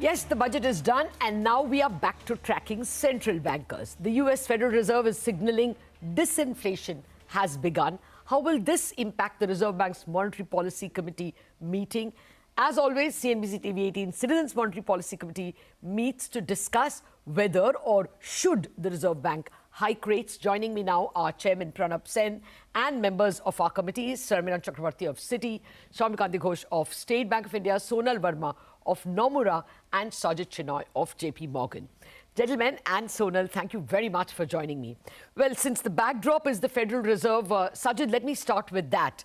Yes, the budget is done, and now we are back to tracking central bankers. The US Federal Reserve is signaling disinflation has begun. How will this impact the Reserve Bank's Monetary Policy Committee meeting? As always, CNBC-TV18 Citizens Monetary Policy Committee meets to discuss whether or should the Reserve Bank hike rates. Joining me now are Chairman Pranab Sen and members of our committees, Sarmilan Chakravarti of Citi, Soumyakanti Ghosh of State Bank of India, Sonal Verma of Nomura, and Sajid Chinoy of JP Morgan. Gentlemen and Sonal, thank you very much for joining me. Well, since the backdrop is the Federal Reserve, Sajid, let me start with that.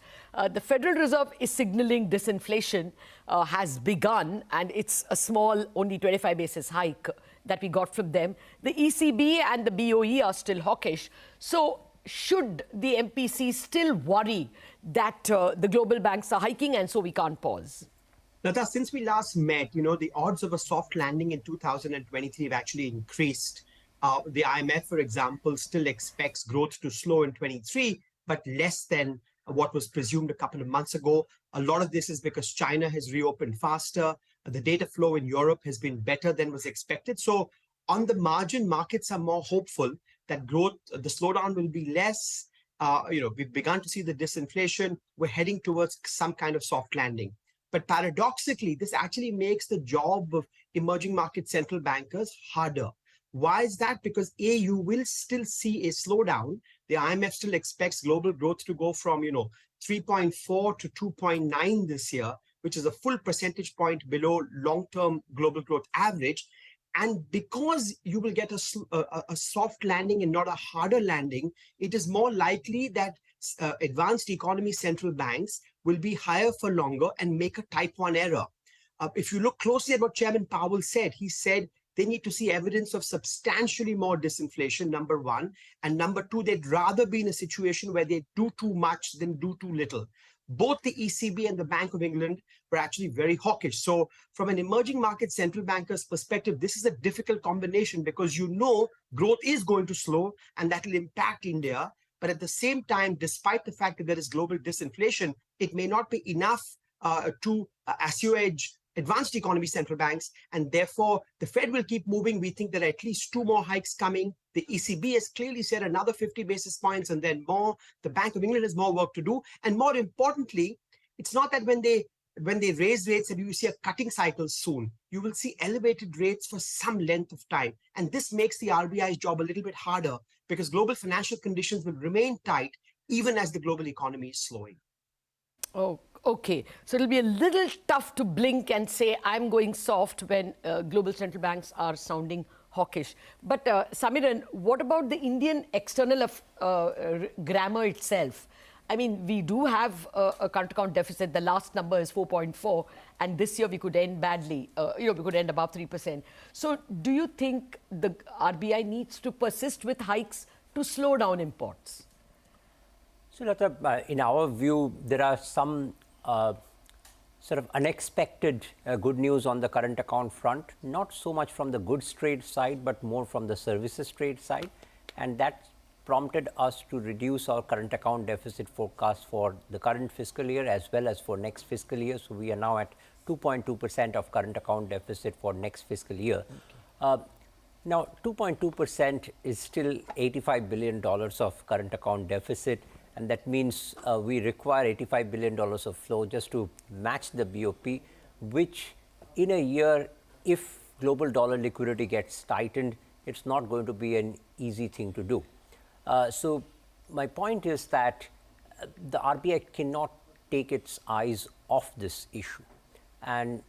The Federal Reserve is signaling disinflation has begun, and it's a small, only 25 basis hike that we got from them. The ECB and the BOE are still hawkish. So should the MPC still worry that the global banks are hiking and so we can't pause? Lata, since we last met, the odds of a soft landing in 2023 have actually increased. The IMF, for example, still expects growth to slow in 23, but less than what was presumed a couple of months ago. A lot of this is because China has reopened faster. The data flow in Europe has been better than was expected. So on the margin, markets are more hopeful that growth, the slowdown will be less. We've begun to see the disinflation. We're heading towards some kind of soft landing. But paradoxically, this actually makes the job of emerging market central bankers harder. Why is that? Because you will still see a slowdown. The IMF still expects global growth to go from 3.4 to 2.9 this year, which is a full percentage point below long-term global growth average. And because you will get a soft landing and not a harder landing, it is more likely that advanced economy central banks will be higher for longer and make a type 1 error. If you look closely at what Chairman Powell said, he said they need to see evidence of substantially more disinflation, number one. And number two, they'd rather be in a situation where they do too much than do too little. Both the ECB and the Bank of England were actually very hawkish. So from an emerging market central banker's perspective, this is a difficult combination because growth is going to slow and that will impact India. But at the same time, despite the fact that there is global disinflation, it may not be enough to assuage advanced economy central banks. And therefore, the Fed will keep moving. We think there are at least 2 more hikes coming. The ECB has clearly said another 50 basis points and then more. The Bank of England has more work to do. And more importantly, it's not that when they raise rates and you see a cutting cycle soon, you will see elevated rates for some length of time. And this makes the RBI's job a little bit harder because global financial conditions will remain tight even as the global economy is slowing. Oh, okay. So it'll be a little tough to blink and say, I'm going soft when global central banks are sounding hawkish. But Samiran, what about the Indian external grammar itself? I mean, we do have a current account deficit. The last number is 4.4, and this year we could end badly. We could end above 3%. So do you think the RBI needs to persist with hikes to slow down imports? So, Lata, in our view, there are some sort of unexpected good news on the current account front, not so much from the goods trade side, but more from the services trade side. And that prompted us to reduce our current account deficit forecast for the current fiscal year as well as for next fiscal year. So we are now at 2.2% of current account deficit for next fiscal year. Okay. Now, 2.2% is still $85 billion of current account deficit. And that means we require $85 billion of flow just to match the BOP, which in a year, if global dollar liquidity gets tightened, it's not going to be an easy thing to do. So my point is that the RBI cannot take its eyes off this issue. And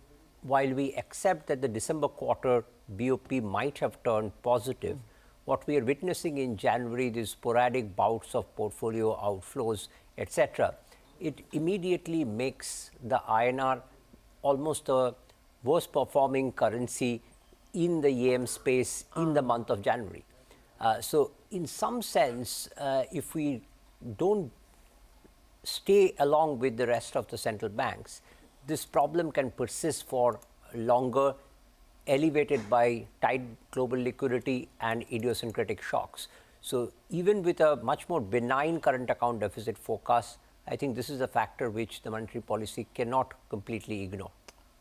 while we accept that the December quarter BOP might have turned positive, what we are witnessing in January, these sporadic bouts of portfolio outflows, etc., it immediately makes the INR almost a worst performing currency in the EM space in the month of January. So in some sense, if we don't stay along with the rest of the central banks, this problem can persist for longer, elevated by tight global liquidity and idiosyncratic shocks. So even with a much more benign current account deficit forecast, I think this is a factor which the monetary policy cannot completely ignore.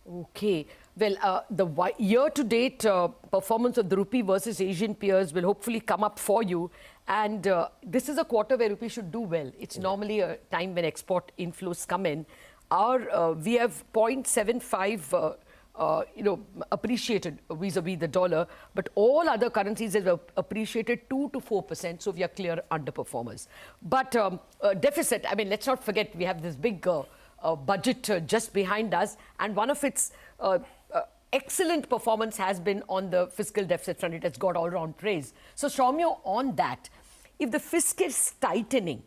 Okay. Well, the year-to-date performance of the rupee versus Asian peers will hopefully come up for you. And this is a quarter where rupee should do well. It's normally a time when export inflows come in. We have 0.75 appreciated vis-a-vis the dollar, but all other currencies have appreciated 2 to 4%, so we are clear underperformers. But deficit, I mean, let's not forget, we have this big budget just behind us, and one of its excellent performance has been on the fiscal deficit front. It has got all-round praise. So, Soumya, on that, if the fiscal is tightening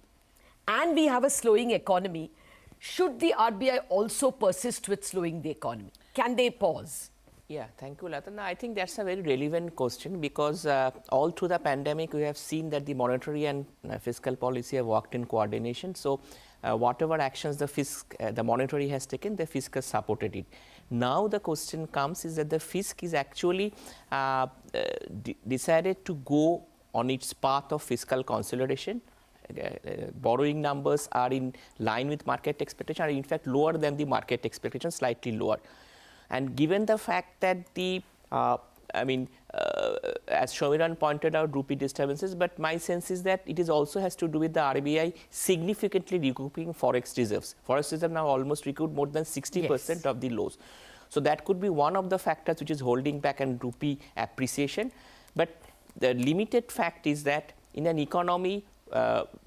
and we have a slowing economy, should the RBI also persist with slowing the economy? Can they pause? Yeah, thank you, Latan. I think that's a very relevant question because all through the pandemic, we have seen that the monetary and fiscal policy have worked in coordination. So, whatever actions the monetary has taken, the fiscal supported it. Now, the question comes is that the fisc is actually decided to go on its path of fiscal consolidation. Borrowing numbers are in line with market expectation, are in fact lower than the market expectation, slightly lower. And given the fact that as Shamiran pointed out, rupee disturbances, but my sense is that it is also has to do with the RBI significantly recouping forex reserves. Forex reserves now almost recouped more than 60% of the lows. So that could be one of the factors which is holding back and rupee appreciation. But the limited fact is that in an economy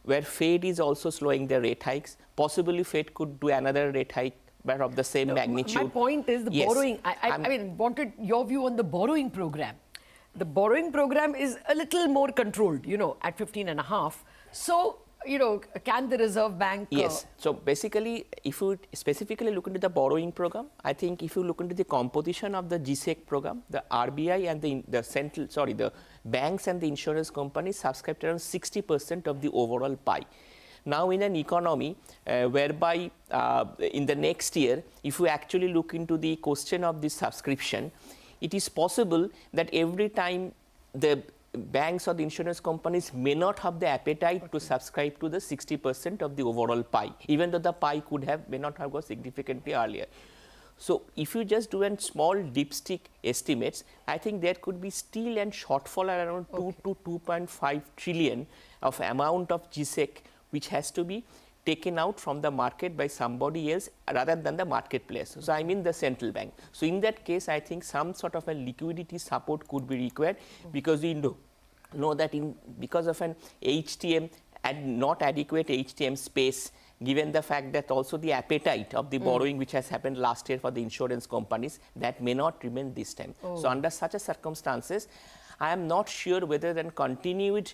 where Fed is also slowing their rate hikes, possibly Fed could do another rate hike but of the same magnitude. My point is the borrowing. I wanted your view on the borrowing program. The borrowing program is a little more controlled, at 15.5. So, can the Reserve Bank... Yes. So, basically, if you specifically look into the borrowing program, I think if you look into the composition of the GSEC program, the RBI and the banks and the insurance companies subscribed around 60% of the overall pie. Now, in an economy whereby in the next year, if we actually look into the question of this subscription, it is possible that every time the banks or the insurance companies may not have the appetite to subscribe to the 60% of the overall pie, even though the pie may not have gone significantly earlier. So, if you just do a small dipstick estimates, I think there could be still a shortfall around 2 to 2.5 trillion of amount of GSEC which has to be taken out from the market by somebody else rather than the marketplace. So, I mean the central bank. So, in that case, I think some sort of a liquidity support could be required because we know that because of an HTM and not adequate HTM space, given the fact that also the appetite of the borrowing which has happened last year for the insurance companies, that may not remain this time. So, under such a circumstances, I am not sure whether then continued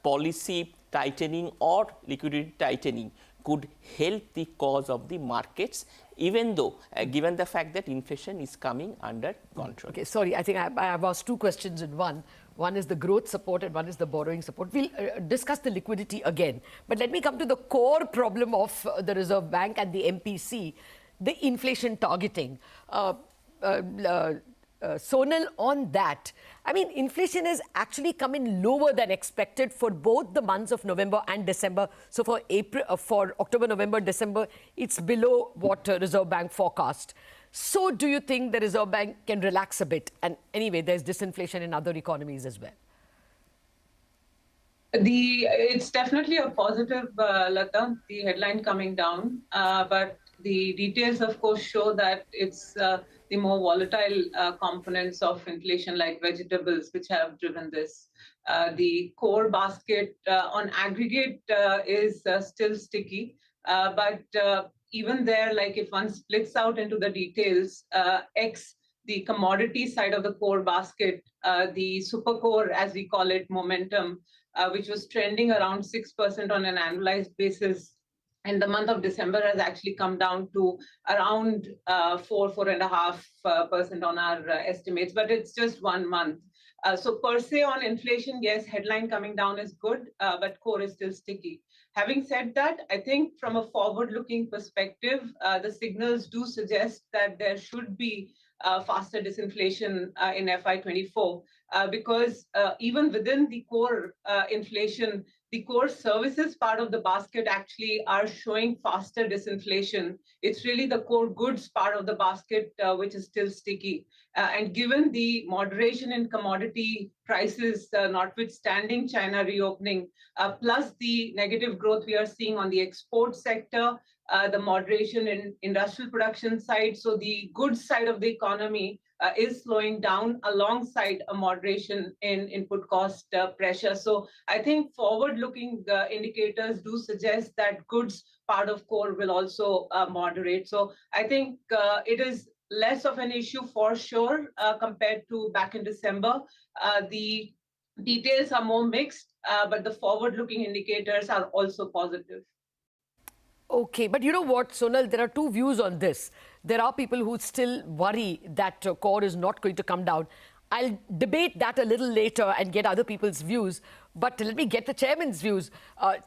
policy tightening or liquidity tightening could help the cause of the markets, even though given the fact that inflation is coming under control. Okay, sorry, I think I have asked two questions in one. One is the growth support and one is the borrowing support. We'll discuss the liquidity again. But let me come to the core problem of the Reserve Bank and the MPC, the inflation targeting. Sonal, on that, I mean, inflation has actually come in lower than expected for both the months of November and December. So for October, November, December, it's below what Reserve Bank forecast. So do you think the Reserve Bank can relax a bit? And anyway, there's disinflation in other economies as well. It's definitely a positive, Lata, the headline coming down, but the details, of course, show that it's the more volatile components of inflation, like vegetables, which have driven this. The core basket on aggregate is still sticky, but even there, like if one splits out into the details, the commodity side of the core basket, the super core, as we call it, momentum, which was trending around 6% on an annualized basis, in the month of December has actually come down to around 4.5% on our estimates, but it's just 1 month. So per se on inflation, yes, headline coming down is good, but core is still sticky. Having said that, I think from a forward-looking perspective, the signals do suggest that there should be faster disinflation in FY24 because even within the core inflation, the core services part of the basket actually are showing faster disinflation. It's really the core goods part of the basket which is still sticky. And given the moderation in commodity prices, notwithstanding China reopening, plus the negative growth we are seeing on the export sector, the moderation in industrial production side, so the goods side of the economy is slowing down alongside a moderation in input cost pressure. So I think forward-looking indicators do suggest that goods part of core will also moderate. So I think it is less of an issue for sure compared to back in December. The details are more mixed, but the forward-looking indicators are also positive. Okay, but you know what, Sonal, there are two views on this. There are people who still worry that core is not going to come down. I'll debate that a little later and get other people's views. But let me get the chairman's views.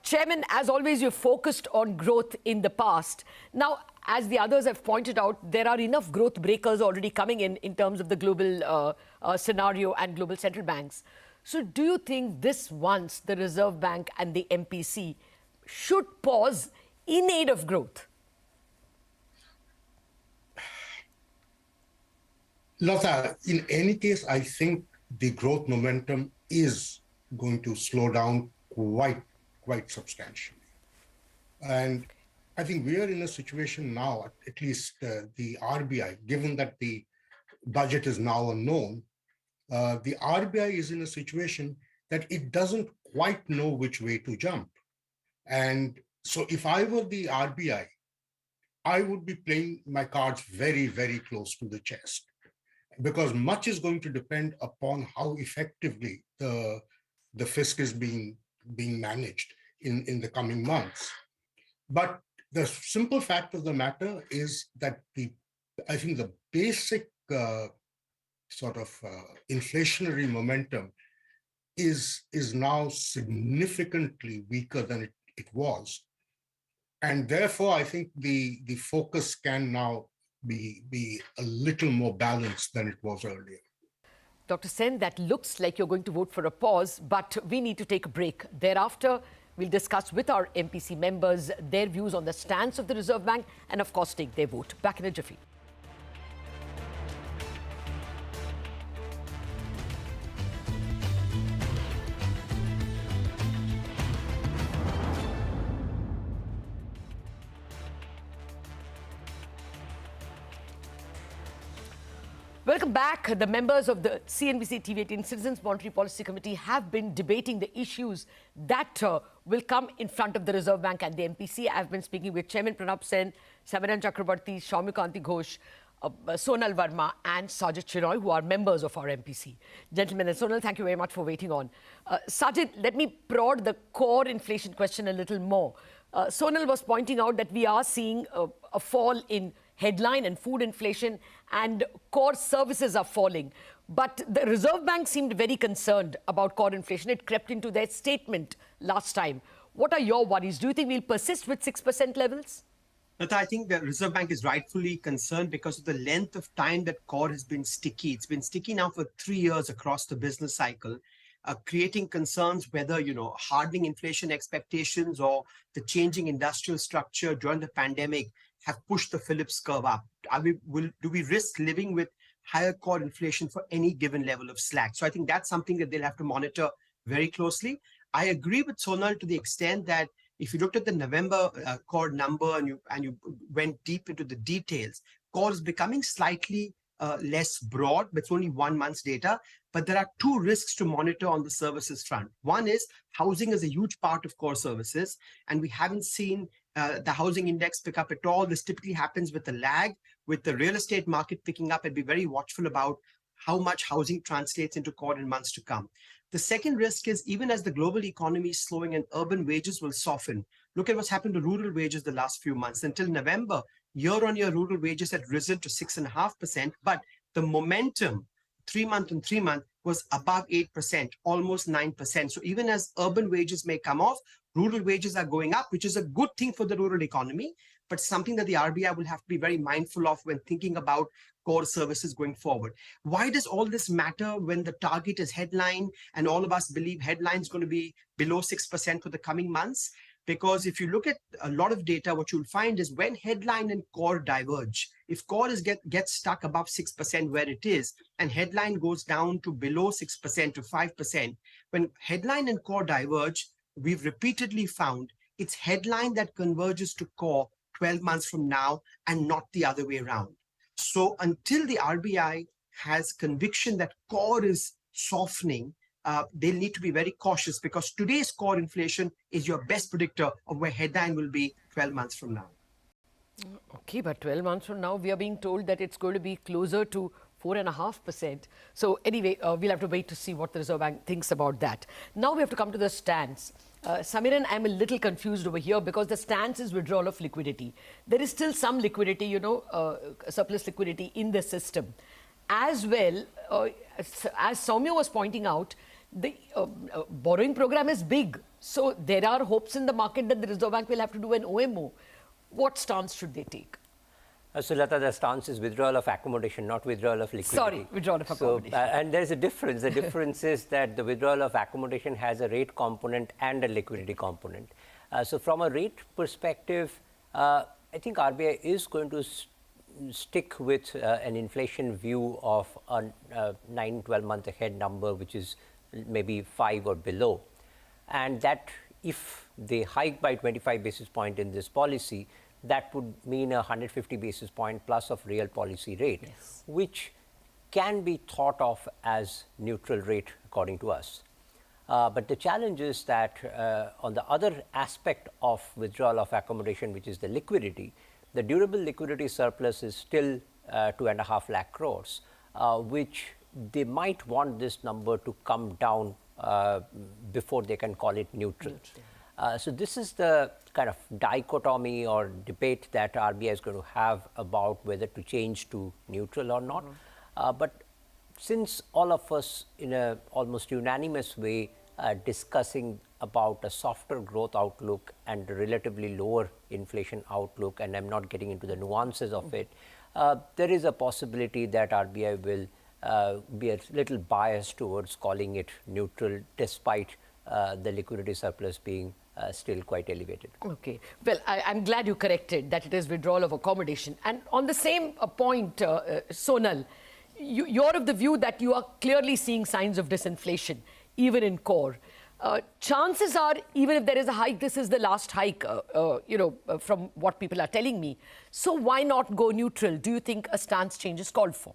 Chairman, as always, you've focused on growth in the past. Now, as the others have pointed out, there are enough growth breakers already coming in terms of the global scenario and global central banks. So do you think this once the Reserve Bank and the MPC should pause in aid of growth? Lata, in any case, I think the growth momentum is going to slow down quite substantially. And I think we are in a situation now, at least the RBI, given that the budget is now unknown, the RBI is in a situation that it doesn't quite know which way to jump. And so if I were the RBI, I would be playing my cards very, very close to the chest, because much is going to depend upon how effectively the fisc is being managed in the coming months. But the simple fact of the matter is that I think the basic inflationary momentum is now significantly weaker than it was. And therefore, I think the focus can now be a little more balanced than it was earlier. Dr. Sen, that looks like you're going to vote for a pause, but we need to take a break. Thereafter, we'll discuss with our MPC members their views on the stance of the Reserve Bank and, of course, take their vote. Back in a jiffy. Welcome back. The members of the CNBC-TV18 Citizens Monetary Policy Committee have been debating the issues that will come in front of the Reserve Bank and the MPC. I've been speaking with Chairman Pranab Sen, Samiran Chakrabarti, Soumyakanti Ghosh, Sonal Verma and Sajid Shenoy, who are members of our MPC. Gentlemen, and Sonal, thank you very much for waiting on. Sajid, let me prod the core inflation question a little more. Sonal was pointing out that we are seeing a fall in headline and food inflation, and core services are falling. But the Reserve Bank seemed very concerned about core inflation. It crept into their statement last time. What are your worries? Do you think we'll persist with 6% levels? Lata, I think the Reserve Bank is rightfully concerned because of the length of time that core has been sticky. It's been sticky now for 3 years across the business cycle, creating concerns whether, hardening inflation expectations or the changing industrial structure during the pandemic have pushed the Phillips curve up. Do we risk living with higher core inflation for any given level of slack? So I think that's something that they'll have to monitor very closely. I agree with Sonal to the extent that if you looked at the November core number and you went deep into the details, core is becoming slightly less broad, but it's only 1 month's data. But there are two risks to monitor on the services front. One is housing is a huge part of core services, and we haven't seen the housing index pick up at all. This typically happens with a lag. With the real estate market picking up, and be very watchful about how much housing translates into core in months to come. The second risk is even as the global economy is slowing and urban wages will soften. Look at what's happened to rural wages the last few months. Until November, year-on-year rural wages had risen to 6.5%, but the momentum 3-month and 3-month was above 8%, almost 9%. So even as urban wages may come off, rural wages are going up, which is a good thing for the rural economy. but something that the RBI will have to be very mindful of when thinking about core services going forward. Why does all this matter when the target is headline and all of us believe headline is going to be below 6% for the coming months? Because if you look at a lot of data, what you'll find is when headline and core diverge, if core gets stuck above 6% where it is, and headline goes down to below 6% to 5%, when headline and core diverge, we've repeatedly found it's headline that converges to core 12 months from now and not the other way around. So until the RBI has conviction that core is softening, they'll need to be very cautious, because today's core inflation is your best predictor of where headline will be 12 months from now. Okay, but 12 months from now, we are being told that it's going to be closer to 4.5%. So anyway, we'll have to wait to see what the Reserve Bank thinks about that. Now we have to come to the stance. Samiran, I'm a little confused over here because the stance is withdrawal of liquidity. There is still some liquidity, surplus liquidity in the system. As well, as Soumya was pointing out, the borrowing program is big. So there are hopes in the market that the Reserve Bank will have to do an OMO. What stance should they take? So, Lata, the stance is withdrawal of accommodation, not withdrawal of liquidity. Sorry, withdrawal of accommodation. And there's a difference. The difference is that the withdrawal of accommodation has a rate component and a liquidity component. So, from a rate perspective, I think RBI is going to stick with an inflation view of a 9-12 month ahead number, which is maybe 5 or below. And that if they hike by 25 basis point in this policy, that would mean a 150 basis point plus of real policy rate, yes, which can be thought of as neutral rate according to us. But the challenge is that on the other aspect of withdrawal of accommodation, which is the liquidity, the durable liquidity surplus is still 2.5 lakh crores, which they might want this number to come down before they can call it neutral. So this is the kind of dichotomy or debate that RBI is going to have about whether to change to neutral or not. But since all of us in a almost unanimous way discussing about a softer growth outlook and a relatively lower inflation outlook, and I'm not getting into the nuances of it, there is a possibility that RBI will be a little biased towards calling it neutral, despite the liquidity surplus being still quite elevated. Okay. Well, I'm glad you corrected that it is withdrawal of accommodation. And on the same point, Sonal, you're of the view that you are clearly seeing signs of disinflation, even in core. Chances are, even if there is a hike, this is the last hike, from what people are telling me. So why not go neutral? Do you think a stance change is called for?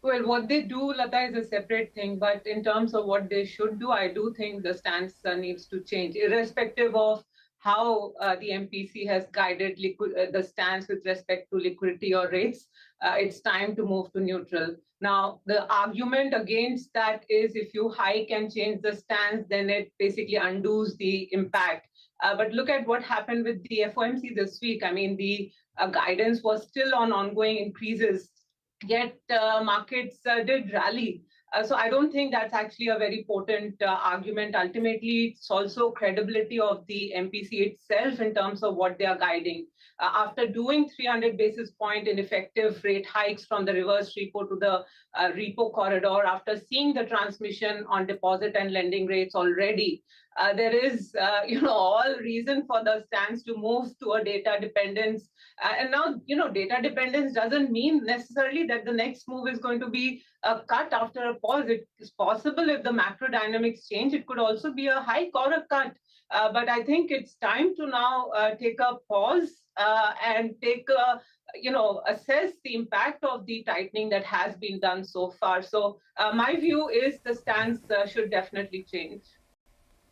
Well, what they do, Lata, is a separate thing. But in terms of what they should do, I do think the stance needs to change, irrespective of how the MPC has guided the stance with respect to liquidity or rates. It's time to move to neutral. Now, the argument against that is if you hike and change the stance, then it basically undoes the impact. But look at what happened with the FOMC this week. I mean, the guidance was still on ongoing increases, yet markets did rally. So I don't think that's actually a very potent argument. Ultimately, it's also credibility of the MPC itself in terms of what they are guiding. After doing 300 basis point in effective rate hikes from the reverse repo to the repo corridor, after seeing the transmission on deposit and lending rates already, there is, all reason for the stance to move to a data dependence. And now, data dependence doesn't mean necessarily that the next move is going to be a cut after a pause. It is possible if the macro dynamics change. It could also be a hike or a cut. But I think it's time to now take a pause and take assess the impact of the tightening that has been done so far. So my view is the stance should definitely change.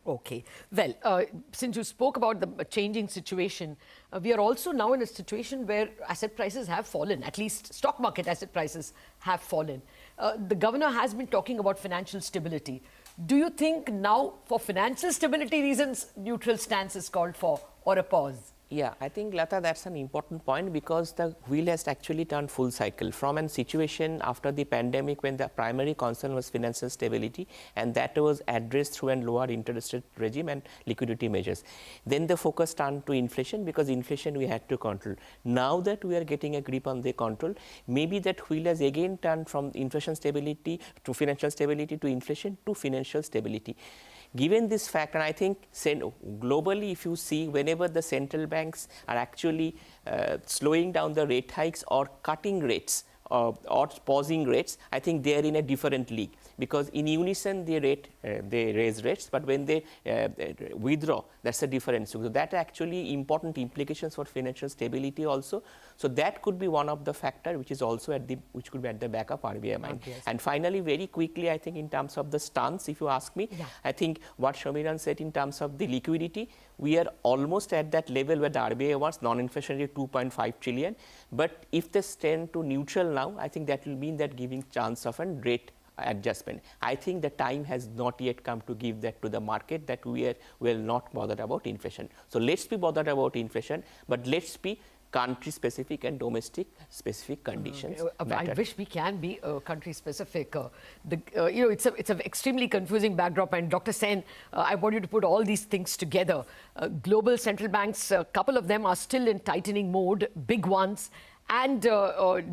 Okay. Well, since you spoke about the changing situation, we are also now in a situation where asset prices have fallen, at least stock market asset prices have fallen. The governor has been talking about financial stability. Do you think now, for financial stability reasons, neutral stance is called for or a pause? Yeah, I think, Lata, that's an important point because the wheel has actually turned full cycle from a situation after the pandemic when the primary concern was financial stability, and that was addressed through a lower interest rate regime and liquidity measures. Then the focus turned to inflation because inflation we had to control. Now that we are getting a grip on the control, maybe that wheel has again turned from inflation stability to financial stability to inflation to financial stability. Given this fact, and I think globally, if you see, whenever the central banks are actually slowing down the rate hikes or cutting rates or pausing rates, I think they are in a different league because in unison they raise rates, but when they withdraw, that's a difference. So that actually important implications for financial stability also. So that could be one of the factor which is also which could be at the back of RBI mind. Yes. And finally, very quickly, I think in terms of the stance, if you ask me, I think what Shamiran said in terms of the liquidity, we are almost at that level where the RBI wants non-inflationary 2.5 trillion. But if they stand to neutral now, I think that will mean that giving chance of a rate adjustment. I think the time has not yet come to give that to the market that we will not bothered about inflation. So let's be bothered about inflation, but let's be country specific and domestic specific conditions. I wish we can be country specific. It's an extremely confusing backdrop. And Dr. Sen, I want you to put all these things together. Global central banks, a couple of them are still in tightening mode, big ones. And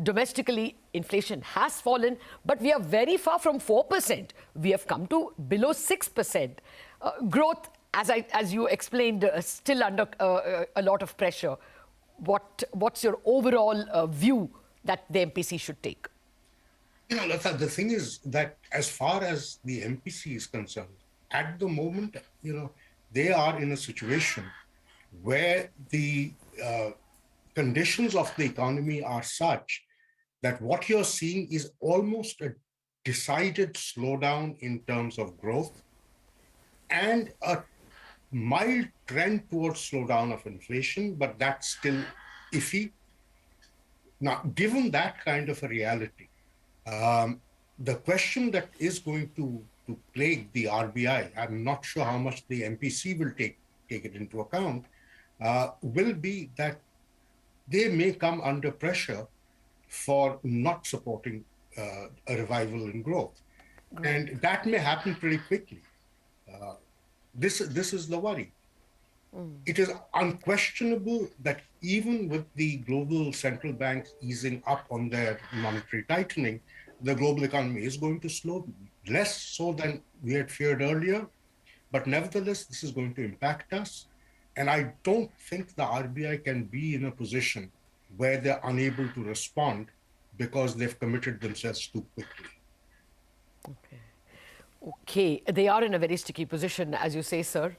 domestically, inflation has fallen, but we are very far from 4%. We have come to below 6%. Growth, as you explained, still under a lot of pressure. What's your overall view that the MPC should take? Lata, the thing is that as far as the MPC is concerned, at the moment, they are in a situation where the conditions of the economy are such that what you're seeing is almost a decided slowdown in terms of growth and a mild trend towards slowdown of inflation, but that's still iffy. Now, given that kind of a reality, the question that is going to plague the RBI, I'm not sure how much the MPC will take it into account, will be that they may come under pressure for not supporting a revival in growth. And that may happen pretty quickly. This is the worry. It is unquestionable that even with the global central banks easing up on their monetary tightening, the global economy is going to slow, less so than we had feared earlier. But nevertheless, this is going to impact us. And I don't think the RBI can be in a position where they're unable to respond because they've committed themselves too quickly. Okay, they are in a very sticky position, as you say, sir.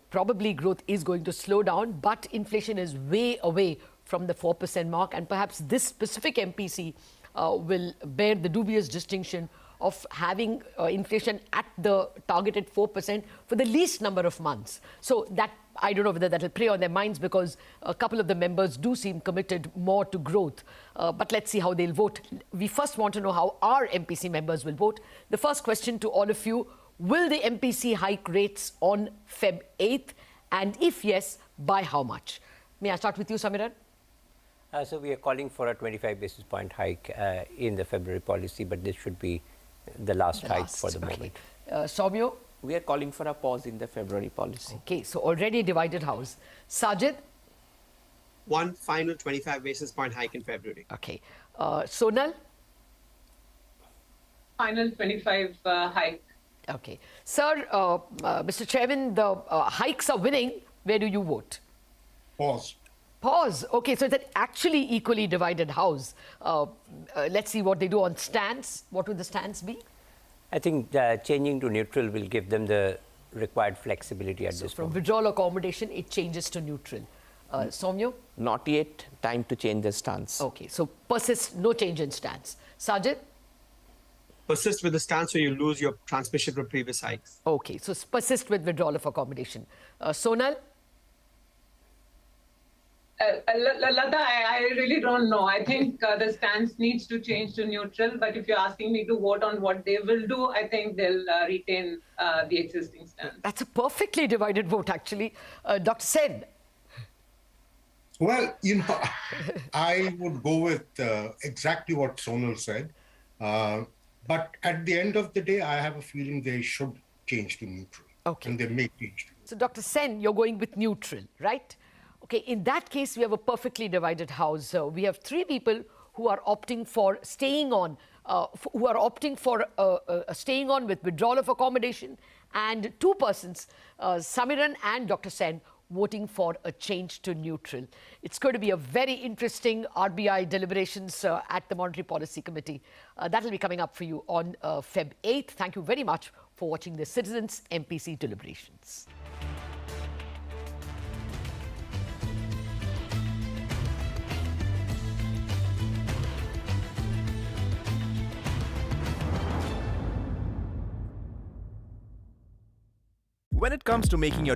Probably growth is going to slow down, but inflation is way away from the 4% mark. And perhaps this specific MPC will bear the dubious distinction of having inflation at the targeted 4% for the least number of months. So that, I don't know whether that will prey on their minds because a couple of the members do seem committed more to growth. But let's see how they'll vote. We first want to know how our MPC members will vote. The first question to all of you, will the MPC hike rates on Feb 8th? And if yes, by how much? May I start with you, Samiran? So we are calling for a 25 basis point hike in the February policy, but this should be the last hike for the moment. Soumya? We are calling for a pause in the February policy. Okay, so already divided house. Sajid? One final 25 basis point hike in February. Okay. Sonal? Final 25 hike. Okay. Sir, Mr. Chairman, the hikes are winning. Where do you vote? Pause. Pause. Okay, so it's an actually equally divided house. Let's see what they do on stance. What would the stance be? I think changing to neutral will give them the required flexibility at this From moment. withdrawal accommodation, it changes to neutral. Soumya? Not yet time to change the stance. Okay, so persist, no change in stance. Sajid? Persist with the stance or you lose your transmission from previous hikes. Okay, so persist with withdrawal of accommodation. Sonal? Lata, I really don't know. I think the stance needs to change to neutral. But if you're asking me to vote on what they will do, I think they'll retain the existing stance. That's a perfectly divided vote, actually. Dr. Sen? Well, I would go with exactly what Sonal said. But at the end of the day, I have a feeling they should change to neutral. Okay. And they may change. So, Dr. Sen, you're going with neutral, right? Okay, in that case, we have a perfectly divided house. We have three people who are opting for staying on, staying on with withdrawal of accommodation, and two persons, Samiran and Dr. Sen, voting for a change to neutral. It's going to be a very interesting RBI deliberations at the Monetary Policy Committee. That will be coming up for you on Feb 8th. Thank you very much for watching the Citizens MPC deliberations. When it comes to making your